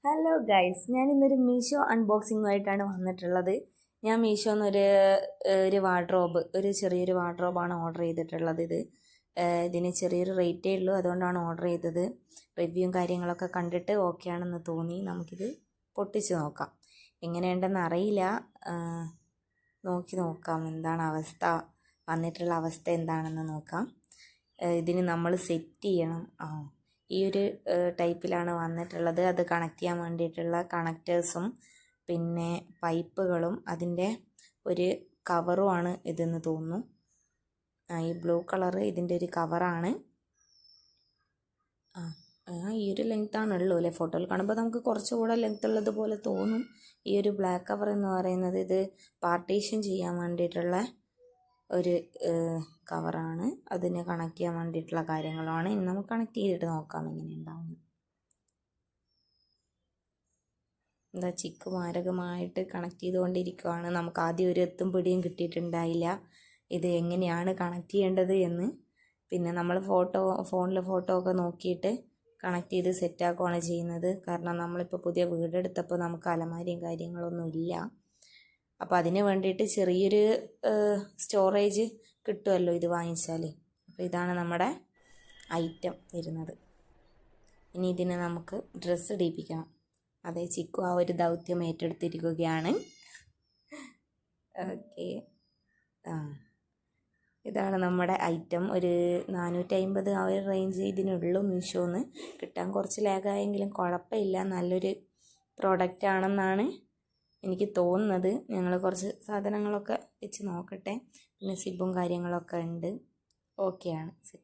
Hello guys, ഞാൻ ഇന്നൊരു മീഷോ അൺബോക്സിങ്ങുമായിട്ടാണ് വന്നിട്ടുള്ളത്. ഞാൻ മീഷോന്നൊരു ഒരു വാർഡ്രോബ്, ഒരു ചെറിയൊരു വാർഡ്രോബാണ് ഓർഡർ ചെയ്തിട്ടുള്ളത്. ഇതിന് ചെറിയൊരു റേറ്റേ ഉള്ളൂ, അതുകൊണ്ടാണ് ഓർഡർ ചെയ്തത്. റിവ്യൂവും കാര്യങ്ങളൊക്കെ കണ്ടിട്ട് ഓക്കെ ആണെന്ന് തോന്നി. നമുക്കിത് പൊട്ടിച്ച് നോക്കാം. എങ്ങനെയുണ്ടെന്ന് അറിയില്ല, നോക്കാം എന്താണ് അവസ്ഥ, വന്നിട്ടുള്ള അവസ്ഥ എന്താണെന്ന് നോക്കാം. ഇതിന് നമ്മൾ സെറ്റ് ചെയ്യണം. ഈ ഒരു ടൈപ്പിലാണ് വന്നിട്ടുള്ളത്. അത് കണക്ട് ചെയ്യാൻ വേണ്ടിയിട്ടുള്ള കണക്റ്റേഴ്സും പിന്നെ പൈപ്പുകളും അതിൻ്റെ ഒരു കവറുമാണ് ഇതെന്ന് തോന്നുന്നു. ഈ ബ്ലൂ കളറ് ഇതിൻ്റെ ഒരു കവറാണ്. ഈ ഒരു ലെങ്ത്താണുള്ളൂ അല്ലേ? ഫോട്ടോയിൽ കാണുമ്പോൾ നമുക്ക് കുറച്ചുകൂടെ ലെങ്ത് ഉള്ളതുപോലെ തോന്നും. ഈ ഒരു ബ്ലാക്ക് കവർ എന്ന് പറയുന്നത് ഇത് പാർട്ടീഷൻ ചെയ്യാൻ വേണ്ടിയിട്ടുള്ള ഒരു കവറാണ്. അതിനെ കണക്ട് ചെയ്യാൻ വേണ്ടിയിട്ടുള്ള കാര്യങ്ങളാണ്. ഇനി നമുക്ക് കണക്ട് ചെയ്തിട്ട് നോക്കാം എങ്ങനെയുണ്ടാവുന്നു. എന്താ ചിക്ക് മാരകമായിട്ട് കണക്ട് ചെയ്തുകൊണ്ടിരിക്കുകയാണ്. നമുക്ക് ആദ്യം ഒരു എത്തും പിടിയും കിട്ടിയിട്ടുണ്ടായില്ല ഇത് എങ്ങനെയാണ് കണക്ട് ചെയ്യേണ്ടത് എന്ന്. പിന്നെ നമ്മൾ ഫോണിൽ ഫോട്ടോ ഒക്കെ നോക്കിയിട്ട് കണക്ട് ചെയ്ത് സെറ്റാക്കുകയാണ് ചെയ്യുന്നത്. കാരണം നമ്മളിപ്പോൾ പുതിയ വീടെടുത്തപ്പോൾ നമുക്ക് അലമാരിയും കാര്യങ്ങളൊന്നും ഇല്ല. അപ്പോൾ അതിന് വേണ്ടിയിട്ട് ചെറിയൊരു സ്റ്റോറേജ് കിട്ടുമല്ലോ ഇത് വാങ്ങിച്ചാൽ. അപ്പോൾ ഇതാണ് നമ്മുടെ ഐറ്റം വരുന്നത്. ഇനി ഇതിനെ നമുക്ക് ഡ്രസ്സ് ഇടിപ്പിക്കണം. അതേ, ചിക്കു ആ ഒരു ദൗത്യം ഏറ്റെടുത്തിരിക്കുകയാണ്. ഓക്കെ, ഇതാണ് നമ്മുടെ ഐറ്റം. ഒരു 450 ആ ഒരു റേഞ്ച് ഇതിനുള്ളൂ. മീഷോന്ന് കിട്ടാൻ കുറച്ച് ലാഗായെങ്കിലും കുഴപ്പമില്ല. നല്ലൊരു പ്രോഡക്റ്റ് ആണെന്നാണ് എനിക്ക് തോന്നുന്നത്. ഞങ്ങൾ കുറച്ച് സാധനങ്ങളൊക്കെ വെച്ച് നോക്കട്ടെ. പിന്നെ സിബും കാര്യങ്ങളൊക്കെ ഉണ്ട്. ഓക്കെയാണ്, സെറ്റ്.